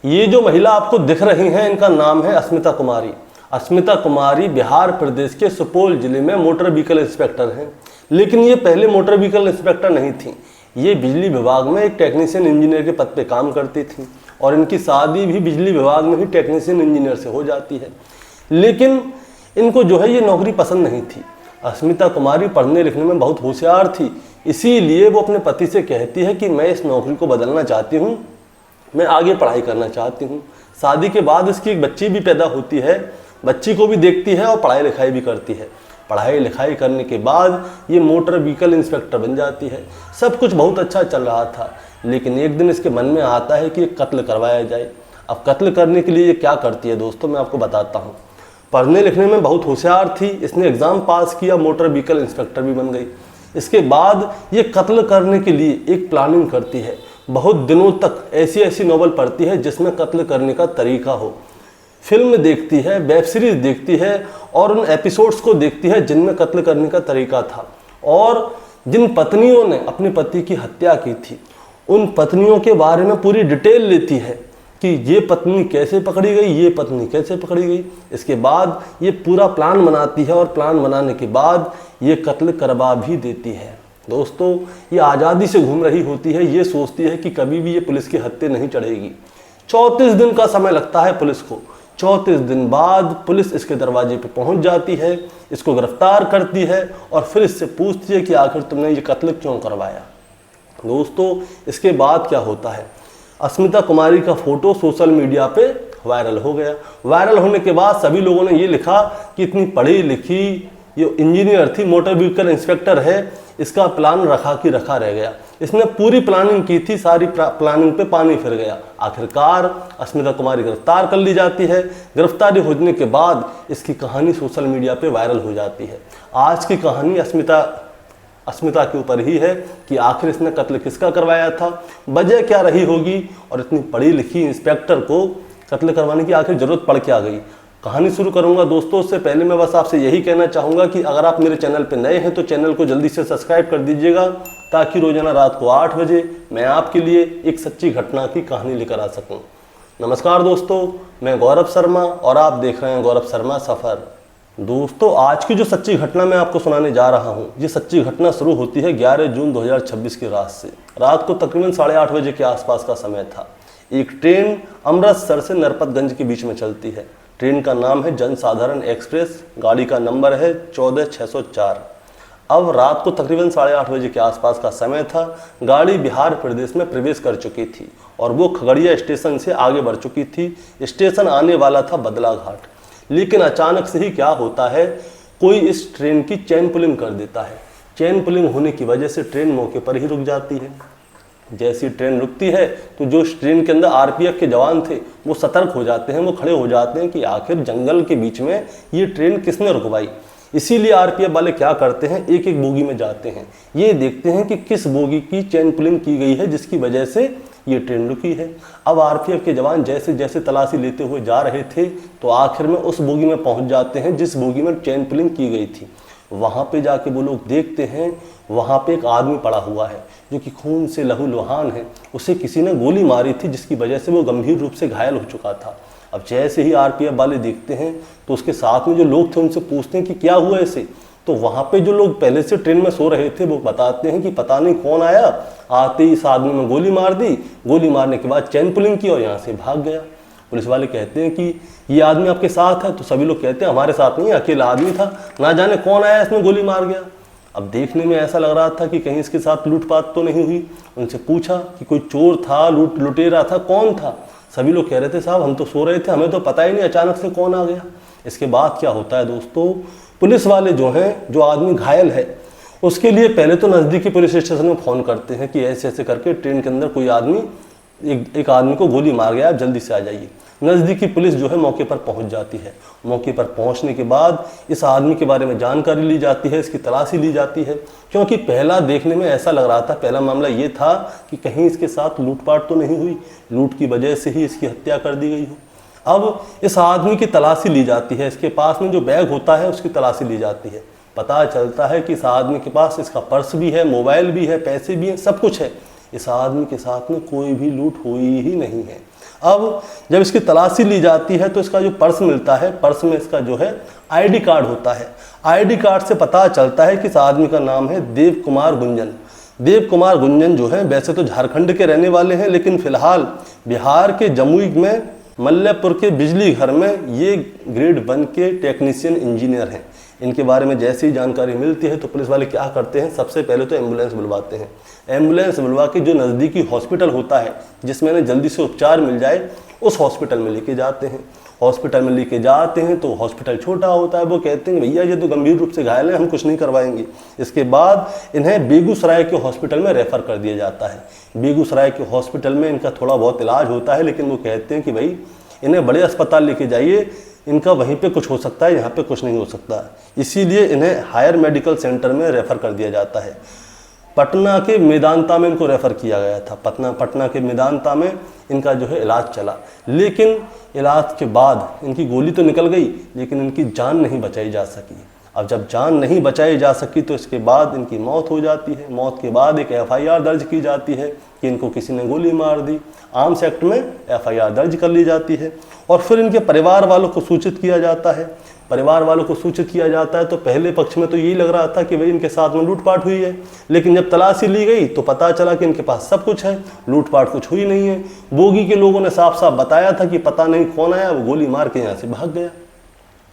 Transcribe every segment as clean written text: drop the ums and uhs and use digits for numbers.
ये जो महिला आपको दिख रही हैं, इनका नाम है अस्मिता कुमारी। अस्मिता कुमारी बिहार प्रदेश के सुपौल जिले में मोटर व्हीकल इंस्पेक्टर हैं। लेकिन ये पहले मोटर व्हीकल इंस्पेक्टर नहीं थी, ये बिजली विभाग में एक टेक्नीशियन इंजीनियर के पद पे काम करती थी और इनकी शादी भी बिजली विभाग में ही टेक्नीशियन इंजीनियर से हो जाती है। लेकिन इनको जो है ये नौकरी पसंद नहीं थी। अस्मिता कुमारी पढ़ने लिखने में बहुत होशियार थी, इसीलिए वो अपने पति से कहती है कि मैं इस नौकरी को बदलना चाहती हूँ, मैं आगे पढ़ाई करना चाहती हूँ। शादी के बाद इसकी एक बच्ची भी पैदा होती है, बच्ची को भी देखती है और पढ़ाई लिखाई भी करती है। पढ़ाई लिखाई करने के बाद ये मोटर व्हीकल इंस्पेक्टर बन जाती है। सब कुछ बहुत अच्छा चल रहा था, लेकिन एक दिन इसके मन में आता है कि कत्ल करवाया जाए। अब कत्ल करने के लिए ये क्या करती है दोस्तों, मैं आपको बताता हूँ। पढ़ने लिखने में बहुत होशियार थी, इसने एग्ज़ाम पास किया, मोटर व्हीकल इंस्पेक्टर भी बन गई। इसके बाद ये कत्ल करने के लिए एक प्लानिंग करती है। बहुत दिनों तक ऐसी ऐसी नॉवल पढ़ती है जिसमें कत्ल करने का तरीका हो। फिल्म देखती है, वेब सीरीज देखती है और उन एपिसोड्स को देखती है जिनमें कत्ल करने का तरीका था। और जिन पत्नियों ने अपने पति की हत्या की थी, उन पत्नियों के बारे में पूरी डिटेल लेती है कि ये पत्नी कैसे पकड़ी गई, ये पत्नी कैसे पकड़ी गई। इसके बाद ये पूरा प्लान बनाती है और प्लान बनाने के बाद ये कत्ल करवा भी देती है। दोस्तों, ये आज़ादी से घूम रही होती है, ये सोचती है कि कभी भी ये पुलिस के हत्थे नहीं चढ़ेगी। 34 दिन का समय लगता है पुलिस को। 34 दिन बाद पुलिस इसके दरवाजे पे पहुंच जाती है, इसको गिरफ्तार करती है और फिर इससे पूछती है कि आखिर तुमने ये कत्ल क्यों करवाया। दोस्तों, इसके बाद क्या होता है, अस्मिता कुमारी का फोटो सोशल मीडिया पे वायरल हो गया। वायरल होने के बाद सभी लोगों ने ये लिखा कि इतनी पढ़ी लिखी ये इंजीनियर थी, मोटर व्हीकल इंस्पेक्टर है, इसका प्लान रखा कि रखा रह गया। इसने पूरी प्लानिंग की थी, सारी प्लानिंग पे पानी फिर गया। आखिरकार अस्मिता कुमारी गिरफ्तार कर ली जाती है। गिरफ्तारी होने के बाद इसकी कहानी सोशल मीडिया पे वायरल हो जाती है। आज की कहानी अस्मिता के ऊपर ही है कि आखिर इसने कत्ल किसका करवाया था, वजह क्या रही होगी और इतनी पढ़ी लिखी इंस्पेक्टर को कत्ल करवाने की आखिर जरूरत पड़ क्या गई। कहानी शुरू करूंगा दोस्तों, उससे पहले मैं बस आपसे यही कहना चाहूँगा कि अगर आप मेरे चैनल पर नए हैं तो चैनल को जल्दी से सब्सक्राइब कर दीजिएगा, ताकि रोजाना रात को 8 बजे मैं आपके लिए एक सच्ची घटना की कहानी लेकर आ सकूं। नमस्कार दोस्तों, मैं गौरव शर्मा और आप देख रहे हैं गौरव शर्मा सफ़र। दोस्तों, आज की जो सच्ची घटना मैं आपको सुनाने जा रहा हूं, ये सच्ची घटना शुरू होती है 11 जून 2026 की रात से। रात को तकरीबन 8:30 बजे के आसपास का समय था। एक ट्रेन अमृतसर से नरपतगंज के बीच में चलती है। ट्रेन का नाम है जनसाधारण एक्सप्रेस, गाड़ी का नंबर है 14604। अब रात को तकरीबन 8:30 बजे के आसपास का समय था। गाड़ी बिहार प्रदेश में प्रवेश कर चुकी थी और वो खगड़िया स्टेशन से आगे बढ़ चुकी थी। स्टेशन आने वाला था बदलाघाट। लेकिन अचानक से ही क्या होता है, कोई इस ट्रेन की चेन पुलिंग कर देता है। चेन पुलिंग होने की वजह से ट्रेन मौके पर ही रुक जाती है। जैसी ट्रेन रुकती है तो जो ट्रेन के अंदर आरपीएफ के जवान थे वो सतर्क हो जाते हैं, वो खड़े हो जाते हैं कि आखिर जंगल के बीच में ये ट्रेन किसने रुकवाई। इसीलिए आरपीएफ वाले क्या करते हैं, एक एक बोगी में जाते हैं, ये देखते हैं कि किस बोगी की चेन पुलिंग की गई है जिसकी वजह से ये ट्रेन रुकी है। अब आरपीएफ के जवान जैसे जैसे तलाशी लेते हुए जा रहे थे तो आखिर में उस बोगी में पहुंच जाते हैं जिस बोगी में चेन पुलिंग की गई थी। वहाँ पे जाके वो लोग देखते हैं, वहाँ पे एक आदमी पड़ा हुआ है जो कि खून से लहूलुहान है। उसे किसी ने गोली मारी थी जिसकी वजह से वो गंभीर रूप से घायल हो चुका था। अब जैसे ही आरपीएफ वाले देखते हैं तो उसके साथ में जो लोग थे उनसे पूछते हैं कि क्या हुआ ऐसे। तो वहाँ पे जो लोग पहले से ट्रेन में सो रहे थे वो बताते हैं कि पता नहीं कौन आया, आते ही इस आदमी में गोली मार दी, गोली मारने के बाद चेन पुलिंग की और यहाँ से भाग गया। पुलिस वाले कहते हैं कि ये आदमी आपके साथ है, तो सभी लोग कहते हैं हमारे साथ नहीं, अकेला आदमी था, ना जाने कौन आया इसमें गोली मार गया। अब देखने में ऐसा लग रहा था कि कहीं इसके साथ लूटपाट तो नहीं हुई। उनसे पूछा कि कोई चोर था, लुटेरा था, कौन था। सभी लोग कह रहे थे साहब हम तो सो रहे थे, हमें तो पता ही नहीं अचानक से कौन आ गया। इसके बाद क्या होता है दोस्तों, पुलिस वाले जो हैं, जो आदमी घायल है उसके लिए पहले तो नज़दीकी पुलिस स्टेशन में फ़ोन करते हैं कि ऐसे ऐसे करके ट्रेन के अंदर कोई आदमी एक आदमी को गोली मार गया, आप जल्दी से आ जाइए। नज़दीकी पुलिस जो है मौके पर पहुंच जाती है। मौके पर पहुंचने के बाद इस आदमी के बारे में जानकारी ली जाती है, इसकी तलाशी ली जाती है, क्योंकि पहला देखने में ऐसा लग रहा था, पहला मामला ये था कि कहीं इसके साथ लूटपाट तो नहीं हुई, लूट की वजह से ही इसकी हत्या कर दी गई हो। अब इस आदमी की तलाशी ली जाती है, इसके पास में जो बैग होता है उसकी तलाशी ली जाती है। पता चलता है कि इस आदमी के पास इसका पर्स भी है, मोबाइल भी है, पैसे भी हैं, सब कुछ है। इस आदमी के साथ में कोई भी लूट हुई ही नहीं है। अब जब इसकी तलाशी ली जाती है तो इसका जो पर्स मिलता है, पर्स में इसका जो है आईडी कार्ड होता है। आईडी कार्ड से पता चलता है कि इस आदमी का नाम है देव कुमार गुंजन। देव कुमार गुंजन जो है वैसे तो झारखंड के रहने वाले हैं, लेकिन फिलहाल बिहार के जमुई में मल्लपुर के बिजली घर में ये ग्रेड 1 के टेक्नीशियन इंजीनियर हैं। इनके बारे में जैसे ही जानकारी मिलती है तो पुलिस वाले क्या करते हैं, सबसे पहले तो एम्बुलेंस बुलवाते हैं। एम्बुलेंस बुलवा के जो नज़दीकी हॉस्पिटल होता है जिसमें इन्हें जल्दी से उपचार मिल जाए, उस हॉस्पिटल में लेके जाते हैं। हॉस्पिटल में लेके जाते हैं तो हॉस्पिटल छोटा होता है, वो कहते हैं भैया ये तो गंभीर रूप से घायल है, हम कुछ नहीं करवाएंगे। इसके बाद इन्हें बेगूसराय के हॉस्पिटल में रेफ़र कर दिया जाता है। बेगूसराय के हॉस्पिटल में इनका थोड़ा बहुत इलाज होता है, लेकिन वो कहते हैं कि भाई इन्हें बड़े अस्पताल लेके जाइए, इनका वहीं पे कुछ हो सकता है, यहाँ पे कुछ नहीं हो सकता। इसीलिए इन्हें हायर मेडिकल सेंटर में रेफ़र कर दिया जाता है। पटना के मेदांता में इनको रेफ़र किया गया था। पटना के मेदांता में इनका जो है इलाज चला, लेकिन इलाज के बाद इनकी गोली तो निकल गई, लेकिन इनकी जान नहीं बचाई जा सकी। अब जब जान नहीं बचाई जा सकी तो इसके बाद इनकी मौत हो जाती है। मौत के बाद एक FIR दर्ज की जाती है कि इनको किसी ने गोली मार दी। आर्म्स एक्ट में FIR दर्ज कर ली जाती है और फिर इनके परिवार वालों को सूचित किया जाता है। परिवार वालों को सूचित किया जाता है तो पहले पक्ष में तो यही लग रहा था कि भाई इनके साथ में लूटपाट हुई है, लेकिन जब तलाशी ली गई तो पता चला कि इनके पास सब कुछ है, लूटपाट कुछ हुई नहीं है। बोगी के लोगों ने साफ साफ बताया था कि पता नहीं कौन आया, वो गोली मार के यहाँ से भाग गया।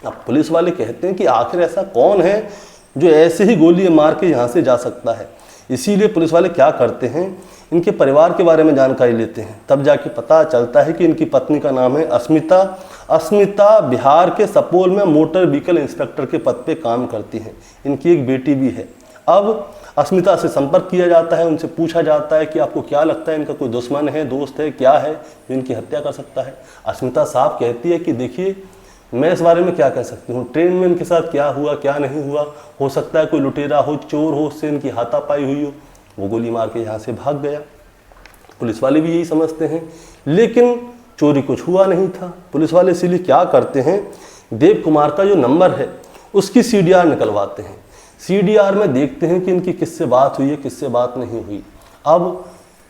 अब पुलिस वाले कहते हैं कि आखिर ऐसा कौन है जो ऐसे ही गोली मार के यहाँ से जा सकता है। इसीलिए पुलिस वाले क्या करते हैं, इनके परिवार के बारे में जानकारी लेते हैं। तब जाके पता चलता है कि इनकी पत्नी का नाम है अस्मिता। अस्मिता बिहार के सुपौल में मोटर व्हीकल इंस्पेक्टर के पद पे काम करती हैं। इनकी एक बेटी भी है। अब अस्मिता से संपर्क किया जाता है, उनसे पूछा जाता है कि आपको क्या लगता है इनका कोई दुश्मन है, दोस्त है, क्या है जो इनकी हत्या कर सकता है। अस्मिता साहब कहती है कि देखिए मैं इस बारे में क्या कह सकती हूँ, ट्रेन में इनके साथ क्या हुआ क्या नहीं हुआ, हो सकता है कोई लुटेरा हो, चोर हो, उससे इनकी हाथापाई हुई हो, वो गोली मार के यहाँ से भाग गया। पुलिस वाले भी यही समझते हैं, लेकिन चोरी कुछ हुआ नहीं था। पुलिस वाले इसीलिए क्या करते हैं, देव कुमार का जो नंबर है उसकी CDR निकलवाते हैं। CDR में देखते हैं कि इनकी किससे बात हुई है, किससे बात नहीं हुई। अब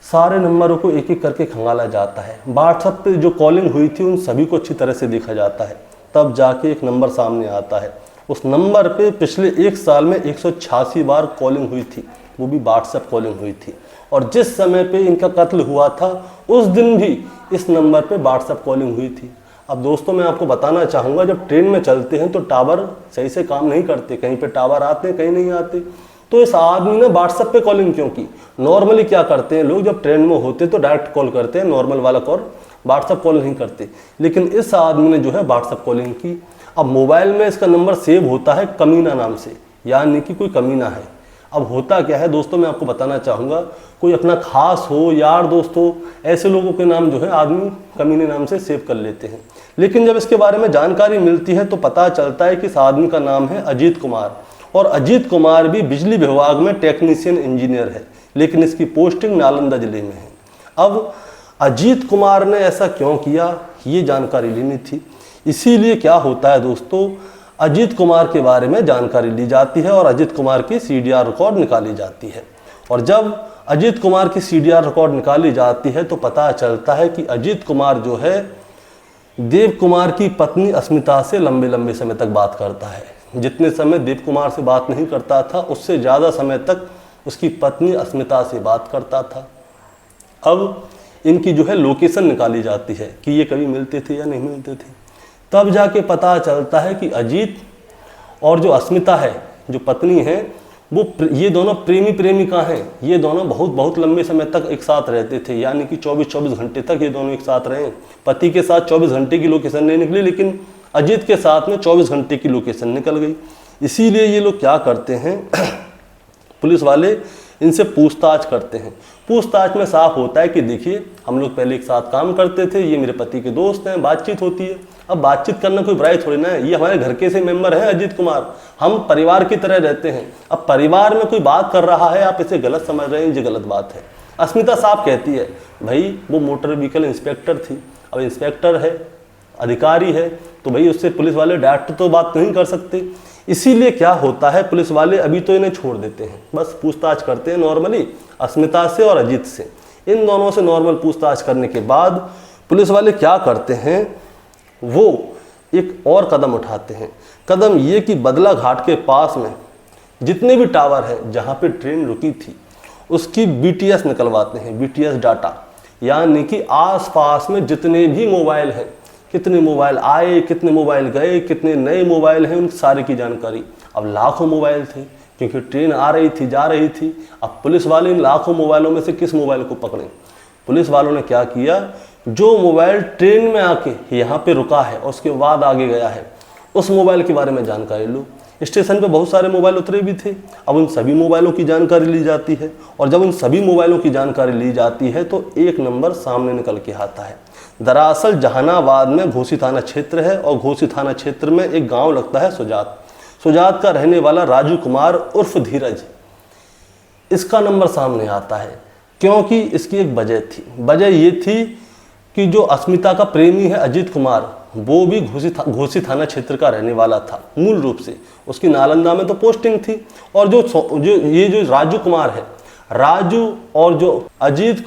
सारे नंबरों को एक एक करके खंगाला जाता है। व्हाट्सएप पे जो कॉलिंग हुई थी उन सभी को अच्छी तरह से देखा जाता है। तब जाके एक नंबर सामने आता है। उस नंबर पे पिछले 1 साल में 186 बार कॉलिंग हुई थी, वो भी व्हाट्सएप कॉलिंग हुई थी। और जिस समय पे इनका कत्ल हुआ था उस दिन भी इस नंबर पे व्हाट्सएप कॉलिंग हुई थी। अब दोस्तों मैं आपको बताना चाहूँगा, जब ट्रेन में चलते हैं तो टावर सही से काम नहीं करते, कहीं पे टावर आते हैं कहीं नहीं आते। तो इस आदमी ने व्हाट्सएप पे कॉलिंग क्यों की? नॉर्मली क्या करते हैं लोग, जब ट्रेन में होते तो डायरेक्ट कॉल करते हैं, नॉर्मल वाला कॉल, व्हाट्सएप कॉल नहीं करते। लेकिन इस आदमी ने जो है व्हाट्सएप कॉलिंग की। अब मोबाइल में इसका नंबर सेव होता है कमीना नाम से, यानी कि कोई कमीना है। अब होता क्या है दोस्तों, मैं आपको बताना चाहूँगा, कोई अपना खास हो, यार दोस्त हो, ऐसे लोगों के नाम जो है आदमी कमीने नाम से सेव कर लेते हैं। लेकिन जब इसके बारे में जानकारी मिलती है तो पता चलता है कि इस आदमी का नाम है अजीत कुमार, और अजीत कुमार भी बिजली विभाग में टेक्नीशियन इंजीनियर है, लेकिन इसकी पोस्टिंग नालंदा जिले में है। अब अजीत कुमार ने ऐसा क्यों किया, ये जानकारी लेनी थी। इसीलिए क्या होता है दोस्तों, अजीत कुमार के बारे में जानकारी ली जाती है और अजीत कुमार की CDR रिकॉर्ड निकाली जाती है। और जब अजीत कुमार की CDR रिकॉर्ड निकाली जाती है तो पता चलता है कि अजीत कुमार जो है देव कुमार की पत्नी अस्मिता से लंबे लंबे समय तक बात करता है। जितने समय देव कुमार से बात नहीं करता था, उससे ज़्यादा समय तक उसकी पत्नी अस्मिता से बात करता था। अब इनकी जो है लोकेशन निकाली जाती है कि ये कभी मिलते थे या नहीं मिलते थे। तब जाके पता चलता है कि अजीत और जो अस्मिता है, जो पत्नी है, वो ये दोनों प्रेमी प्रेमिका हैं। ये दोनों बहुत लंबे समय तक एक साथ रहते थे, यानी कि 24 घंटे तक ये दोनों एक साथ रहे। पति के साथ 24 घंटे की लोकेशन नहीं निकली, लेकिन अजीत के साथ में 24 घंटे की लोकेशन निकल गई। इसीलिए ये लोग क्या करते हैं, पुलिस वाले इनसे पूछताछ करते हैं। पूछताछ में साफ होता है कि देखिए हम लोग पहले एक साथ काम करते थे, ये मेरे पति के दोस्त हैं, बातचीत होती है। अब बातचीत करना कोई बुराई थोड़ी ना है, ये हमारे घर के से मेंबर हैं अजीत कुमार, हम परिवार की तरह रहते हैं। अब परिवार में कोई बात कर रहा है, आप इसे गलत समझ रहे हैं, ये गलत बात है। अस्मिता साहब कहती है भाई वो मोटर व्हीकल इंस्पेक्टर थी, अब इंस्पेक्टर है, अधिकारी है, तो भाई उससे पुलिस वाले डायरेक्ट तो बात नहीं कर सकते। इसीलिए क्या होता है, पुलिस वाले अभी तो इन्हें छोड़ देते हैं, बस पूछताछ करते हैं नॉर्मली अस्मिता से और अजीत से। इन दोनों से नॉर्मल पूछताछ करने के बाद पुलिस वाले क्या करते हैं, वो एक और कदम उठाते हैं। कदम ये कि बदला घाट के पास में जितने भी टावर हैं जहाँ पे ट्रेन रुकी थी उसकी BTS निकलवाते हैं, BTS डाटा, यानी कि आसपास में जितने भी मोबाइल हैं, कितने मोबाइल आए, कितने मोबाइल गए, कितने नए मोबाइल हैं, उन सारे की जानकारी। अब लाखों मोबाइल थे क्योंकि ट्रेन आ रही थी, जा रही थी। अब पुलिस वाले इन लाखों मोबाइलों में से किस मोबाइल को पकड़ें? पुलिस वालों ने क्या किया, जो मोबाइल ट्रेन में आके यहाँ पे रुका है और उसके बाद आगे गया है, उस मोबाइल के बारे में जानकारी लो। स्टेशन पे बहुत सारे मोबाइल उतरे भी थे। अब उन सभी मोबाइलों की जानकारी ली जाती है, और जब उन सभी मोबाइलों की जानकारी ली जाती है तो एक नंबर सामने निकल के आता है। दरअसल जहानाबाद में घोसी थाना क्षेत्र है, और घोसी थाना क्षेत्र में एक गांव लगता है सुजात। सुजात का रहने वाला राजू कुमार उर्फ धीरज, इसका नंबर सामने आता है, क्योंकि इसकी एक वजह थी। वजह ये थी कि जो अस्मिता का प्रेमी है अजीत कुमार, वो भी घोसी थाना क्षेत्र का रहने वाला था मूल रूप से। उसकी नालंदा में तो पोस्टिंग थी, और जो राजू कुमार है, राजू और जो अजीत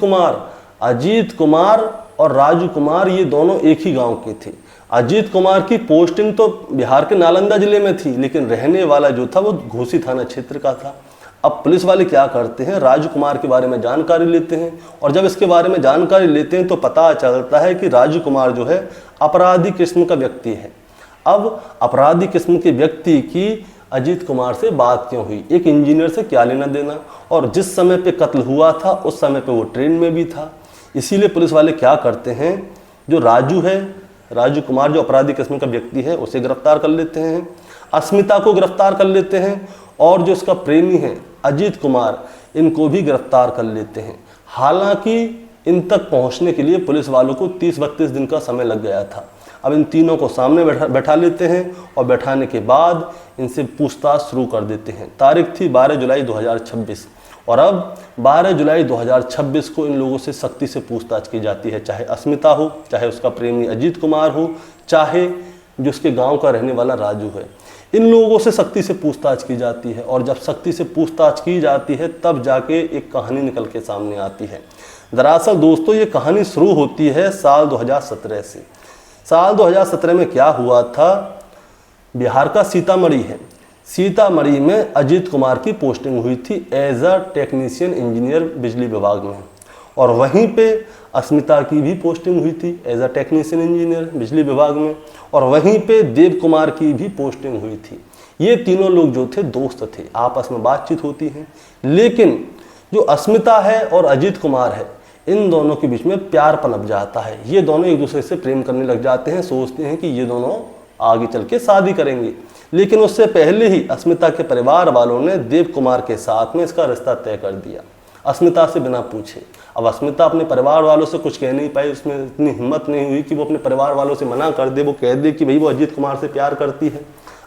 कुमार और राजू कुमार, ये दोनों एक ही गांव के थे। अजीत कुमार की पोस्टिंग तो बिहार के नालंदा जिले में थी, लेकिन रहने वाला जो था वो घोसी थाना क्षेत्र का था। अब पुलिस वाले क्या करते हैं, राजू कुमार के बारे में जानकारी लेते हैं, और जब इसके बारे में जानकारी लेते हैं तो पता चलता है कि राजू कुमार जो है अपराधी किस्म का व्यक्ति है। अब अपराधी किस्म के व्यक्ति की अजीत कुमार से बात क्यों हुई, एक इंजीनियर से क्या लेना देना, और जिस समय पे कत्ल हुआ था उस समय पे वो ट्रेन में भी था। इसीलिए पुलिस वाले क्या करते हैं, जो राजू कुमार जो अपराधी किस्म का व्यक्ति है उसे गिरफ्तार कर लेते हैं, अस्मिता को गिरफ्तार कर लेते हैं, और जो इसका प्रेमी है अजीत कुमार, इनको भी गिरफ्तार कर लेते हैं। हालांकि इन तक पहुंचने के लिए पुलिस वालों को 30-32 दिन का समय लग गया था। अब इन तीनों को सामने बैठा लेते हैं, और बैठाने के बाद इनसे पूछताछ शुरू कर देते हैं। तारीख थी 12 जुलाई 2026, और अब 12 जुलाई 2026 को इन लोगों से सख्ती से पूछताछ की जाती है, चाहे अस्मिता हो, चाहे उसका प्रेमी अजीत कुमार हो, चाहे जो उसके गाँव का रहने वाला राजू है। इन लोगों से सख्ती से पूछताछ की जाती है, और जब सख्ती से पूछताछ की जाती है तब जाके एक कहानी निकल के सामने आती है। दरअसल दोस्तों, ये कहानी शुरू होती है साल 2017 से। साल 2017 में क्या हुआ था, बिहार का सीतामढ़ी है, सीतामढ़ी में अजीत कुमार की पोस्टिंग हुई थी एज अ टेक्नीशियन इंजीनियर बिजली विभाग में, और वहीं पे अस्मिता की भी पोस्टिंग हुई थी एज अ टेक्नीशियन इंजीनियर बिजली विभाग में, और वहीं पे देव कुमार की भी पोस्टिंग हुई थी। ये तीनों लोग जो थे दोस्त थे, आपस में बातचीत होती है। लेकिन जो अस्मिता है और अजीत कुमार है, इन दोनों के बीच में प्यार पनप जाता है। ये दोनों एक दूसरे से प्रेम करने लग जाते हैं, सोचते हैं कि ये दोनों आगे चल के शादी करेंगे। लेकिन उससे पहले ही अस्मिता के परिवार वालों ने देव कुमार के साथ में इसका रिश्ता तय कर दिया, अस्मिता से बिना पूछे। अब अस्मिता अपने परिवार वालों से कुछ कह नहीं पाई, उसमें इतनी हिम्मत नहीं हुई कि वो अपने परिवार वालों से मना कर दे, वो कह दे कि भाई वो अजीत कुमार से प्यार करती है।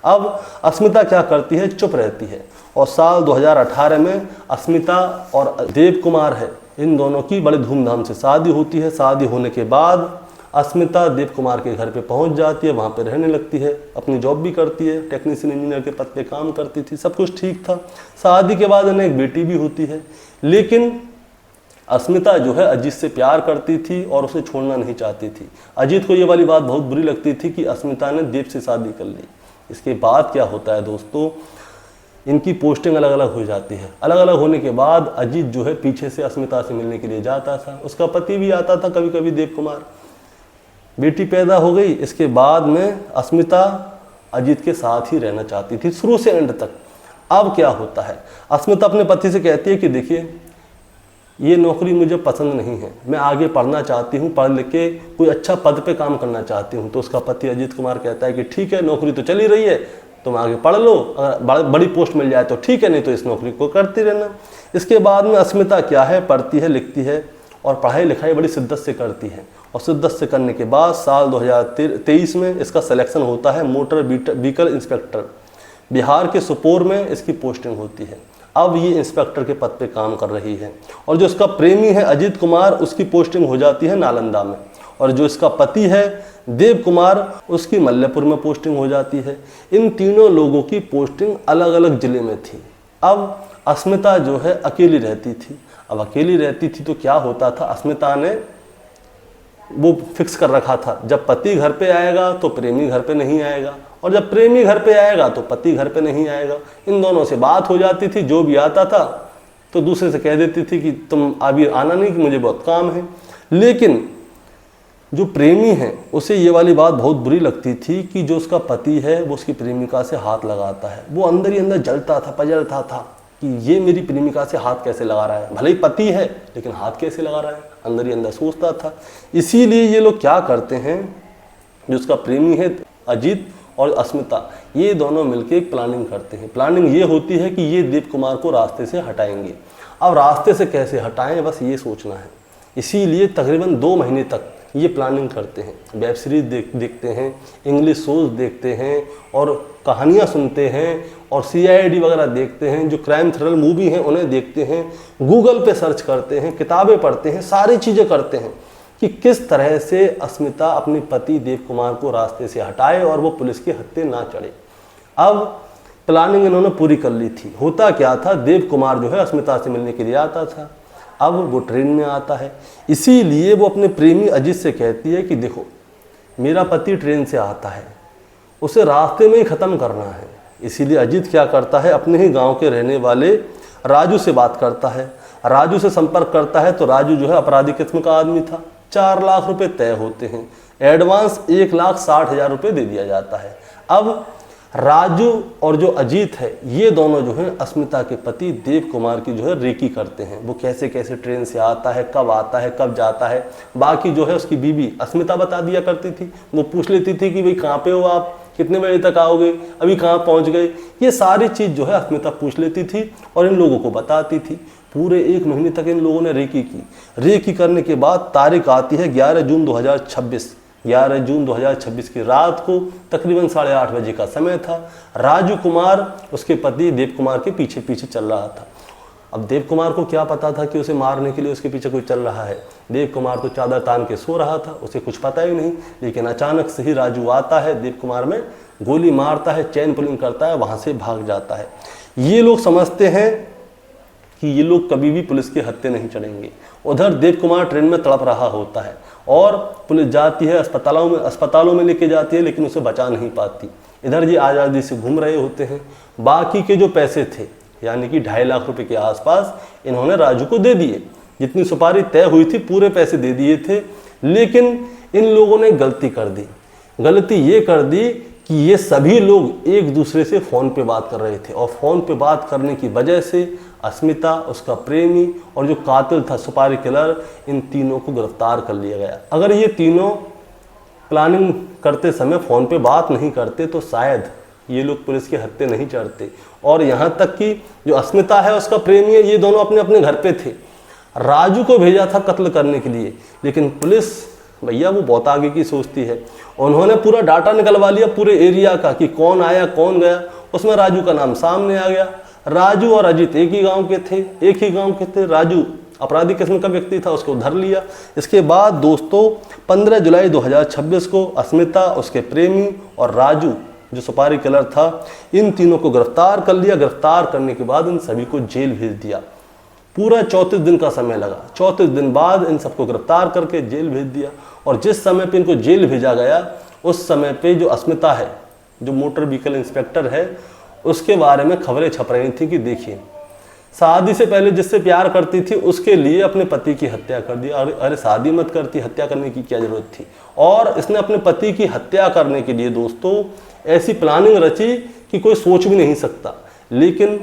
अब अस्मिता क्या करती है, चुप रहती है, और साल 2018 में अस्मिता और देव कुमार है, इन दोनों की बड़े धूमधाम से शादी होती है। शादी होने के बाद अस्मिता देव कुमार के घर पे पहुंच जाती है, वहाँ पे रहने लगती है, अपनी जॉब भी करती है, टेक्नीशियन इंजीनियर के पद पे काम करती थी, सब कुछ ठीक था। शादी के बाद इन्हें एक बेटी भी होती है। लेकिन अस्मिता जो है अजीत से प्यार करती थी और उसे छोड़ना नहीं चाहती थी। अजीत को ये वाली बात बहुत बुरी लगती थी कि अस्मिता ने देव से शादी कर ली। इसके बाद क्या होता है दोस्तों, इनकी पोस्टिंग अलग अलग हो जाती है। अलग अलग होने के बाद अजीत जो है पीछे से अस्मिता से मिलने के लिए जाता था, उसका पति भी आता था कभी कभी, देव कुमार। बेटी पैदा हो गई, इसके बाद में अस्मिता अजीत के साथ ही रहना चाहती थी शुरू से एंड तक। अब क्या होता है, अस्मिता अपने पति से कहती है कि देखिए ये नौकरी मुझे पसंद नहीं है, मैं आगे पढ़ना चाहती हूँ, पढ़ लिख के कोई अच्छा पद पे काम करना चाहती हूँ। तो उसका पति अजीत कुमार कहता है कि ठीक है, नौकरी तो चली रही है, तुम आगे पढ़ लो, अगर बड़ी पोस्ट मिल जाए तो ठीक है, नहीं तो इस नौकरी को करती रहना। इसके बाद में अस्मिता क्या है, पढ़ती है, लिखती है, और पढ़ाई लिखाई बड़ी शिद्दत से करती है। और शिद्दत से करने के बाद साल 2023 में इसका सिलेक्शन होता है मोटर व्हीकल इंस्पेक्टर। बिहार के सुपोर में इसकी पोस्टिंग होती है। अब ये इंस्पेक्टर के पद पे काम कर रही है। और जो इसका प्रेमी है अजीत कुमार, उसकी पोस्टिंग हो जाती है नालंदा में। और जो इसका पति है देव कुमार, उसकी मल्लेपुर में पोस्टिंग हो जाती है। इन तीनों लोगों की पोस्टिंग अलग अलग जिले में थी। अब अस्मिता जो है अकेली रहती थी। अब अकेली रहती थी तो क्या होता था, अस्मिता ने वो फिक्स कर रखा था, जब पति घर पे आएगा तो प्रेमी घर पे नहीं आएगा, और जब प्रेमी घर पे आएगा तो पति घर पे नहीं आएगा। इन दोनों से बात हो जाती थी, जो भी आता था तो दूसरे से कह देती थी कि तुम अभी आना नहीं, कि मुझे बहुत काम है। लेकिन जो प्रेमी है उसे ये वाली बात बहुत बुरी लगती थी कि जो उसका पति है वो उसकी प्रेमिका से हाथ लगाता है। वो अंदर ही अंदर जलता था, पजलता था कि ये मेरी प्रेमिका से हाथ कैसे लगा रहा है, भले ही पति है लेकिन हाथ कैसे लगा रहा है, अंदर ही अंदर सोचता था। इसीलिए ये लोग क्या करते हैं, जो उसका प्रेमी है अजीत और अस्मिता, ये दोनों मिलकर एक प्लानिंग करते हैं। प्लानिंग ये होती है कि ये देव कुमार को रास्ते से हटाएंगे। अब रास्ते से कैसे हटाएं, बस ये सोचना है। इसीलिए तकरीबन 2 महीने तक ये प्लानिंग करते हैं। वेब सीरीज देखते हैं, इंग्लिश शोज देखते हैं और कहानियाँ सुनते हैं, और CID वगैरह देखते हैं, जो क्राइम थ्रिलर मूवी हैं उन्हें देखते हैं, गूगल पे सर्च करते हैं, किताबें पढ़ते हैं, सारी चीज़ें करते हैं कि किस तरह से अस्मिता अपने पति देव कुमार को रास्ते से हटाए और वो पुलिस के हत्थे ना चढ़े। अब प्लानिंग इन्होंने पूरी कर ली थी। होता क्या था, देव कुमार जो है अस्मिता से मिलने के लिए आता था। अब वो ट्रेन में आता है, इसीलिए वो अपने प्रेमी अजीत से कहती है कि देखो मेरा पति ट्रेन से आता है, उसे रास्ते में ही ख़त्म करना है। इसीलिए अजीत क्या करता है, अपने ही गांव के रहने वाले राजू से बात करता है, राजू से संपर्क करता है। तो राजू जो है अपराधी किस्म का आदमी था। 4 लाख रुपए तय होते हैं, एडवांस 1,60,000 रुपये दे दिया जाता है। अब राजू और जो अजीत है ये दोनों जो है अस्मिता के पति देव कुमार की जो है रेकी करते हैं। वो कैसे कैसे ट्रेन से आता है, कब जाता है, बाकी जो है उसकी बीवी अस्मिता बता दिया करती थी। वो पूछ लेती थी कि भाई कहाँ पे हो आप, कितने बजे तक आओगे, अभी कहाँ पहुँच गए, ये सारी चीज़ जो है अस्मिता पूछ लेती थी और इन लोगों को बताती थी। पूरे 1 महीने तक इन लोगों ने रेकी की। रेकी करने के बाद तारीख आती है 11 जून 2026। 11 जून 2026 की रात को तकरीबन 8:30 बजे का समय था। राजू कुमार उसके पति देव कुमार के पीछे पीछे चल रहा था। अब देव कुमार को क्या पता था कि उसे मारने के लिए उसके पीछे कोई चल रहा है। देव कुमार तो चादर तान के सो रहा था, उसे कुछ पता ही नहीं। लेकिन अचानक से ही राजू आता है, देव कुमार में गोली मारता है, चैन पुलिंग करता है, वहाँ से भाग जाता है। ये लोग समझते हैं कि ये लोग कभी भी पुलिस के हत्थे नहीं चढ़ेंगे। उधर देव कुमार ट्रेन में तड़प रहा होता है और पुलिस जाती है, अस्पतालों में लेके जाती है, लेकिन उसे बचा नहीं पाती। इधर ये आज़ादी से घूम रहे होते हैं। बाकी के जो पैसे थे यानी कि 2.5 लाख रुपए के आसपास इन्होंने राजू को दे दिए। जितनी सुपारी तय हुई थी पूरे पैसे दे दिए थे। लेकिन इन लोगों ने गलती कर दी। गलती ये कर दी कि ये सभी लोग एक दूसरे से फ़ोन पे बात कर रहे थे, और फ़ोन पे बात करने की वजह से अस्मिता, उसका प्रेमी और जो कातिल था सुपारी किलर, इन तीनों को गिरफ्तार कर लिया गया। अगर ये तीनों प्लानिंग करते समय फ़ोन पे बात नहीं करते तो शायद ये लोग पुलिस के हत्थे नहीं चढ़ते। और यहाँ तक कि जो अस्मिता है उसका प्रेमी है, ये दोनों अपने अपने घर पे थे। राजू को भेजा था कत्ल करने के लिए, लेकिन पुलिस भैया वो बहुत आगे की सोचती है। उन्होंने पूरा डाटा निकलवा लिया पूरे एरिया का कि कौन आया कौन गया। उसमें राजू का नाम सामने आ गया। राजू और अजीत एक ही गांव के थे। राजू अपराधी किस्म का व्यक्ति था, उसको धर लिया। इसके बाद दोस्तों 15 जुलाई 2026 को अस्मिता, उसके प्रेमी और राजू जो सुपारी किलर था, इन तीनों को गिरफ्तार कर लिया। गिरफ्तार करने के बाद इन सभी को जेल भेज दिया। पूरा 34 दिन का समय लगा। 34 दिन बाद इन सबको गिरफ्तार करके जेल भेज दिया। और जिस समय पे इनको जेल भेजा गया उस समय पे जो अस्मिता है, जो मोटर व्हीकल इंस्पेक्टर है, उसके बारे में खबरें छप रही थी कि देखिए शादी से पहले जिससे प्यार करती थी उसके लिए अपने पति की हत्या कर दी। अरे शादी मत करती, हत्या करने की क्या जरूरत थी। और इसने अपने पति की हत्या करने के लिए दोस्तों ऐसी प्लानिंग रची कि कोई सोच भी नहीं सकता। लेकिन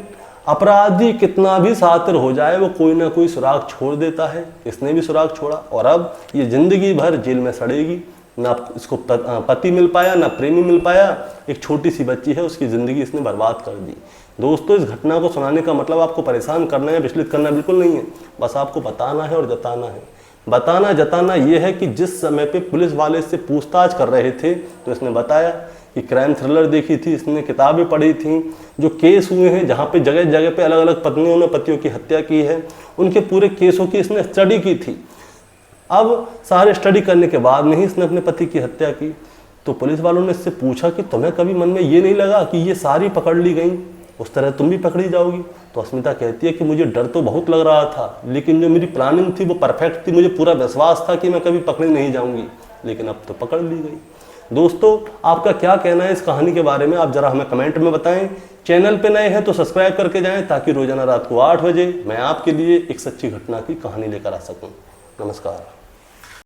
अपराधी कितना भी शातिर हो जाए वो कोई ना कोई सुराग छोड़ देता है। इसने भी सुराग छोड़ा और अब ये जिंदगी भर जेल में सड़ेगी। ना इसको पति मिल पाया, ना प्रेमी मिल पाया। एक छोटी सी बच्ची है, उसकी ज़िंदगी इसने बर्बाद कर दी। दोस्तों इस घटना को सुनाने का मतलब आपको परेशान करना है, विचलित करना बिल्कुल नहीं है। बस आपको बताना है और जताना है। बताना जताना ये है कि जिस समय पे पुलिस वाले इससे पूछताछ कर रहे थे तो इसने बताया कि क्राइम थ्रिलर देखी थी, इसने किताबें पढ़ी थी, जो केस हुए हैं जहाँ पे जगह जगह पे अलग अलग पत्नियों ने पतियों की हत्या की है, उनके पूरे केसों की इसने स्टडी की थी। अब सारे स्टडी करने के बाद में ही इसने अपने पति की हत्या की। तो पुलिस वालों ने इससे पूछा कि तुम्हें कभी मन में ये नहीं लगा कि ये सारी पकड़ ली गई, उस तरह तुम भी पकड़ी जाओगी। तो अस्मिता कहती है कि मुझे डर तो बहुत लग रहा था, लेकिन जो मेरी प्लानिंग थी वो परफेक्ट थी, मुझे पूरा विश्वास था कि मैं कभी पकड़ी नहीं जाऊंगी, लेकिन अब तो पकड़ ली गई। दोस्तों, आपका क्या कहना है इस कहानी के बारे में, आप जरा हमें कमेंट में बताएं। चैनल पे नए हैं तो सब्सक्राइब करके जाएं, ताकि रोजाना रात को 8 बजे मैं आपके लिए एक सच्ची घटना की कहानी लेकर आ सकूं। नमस्कार।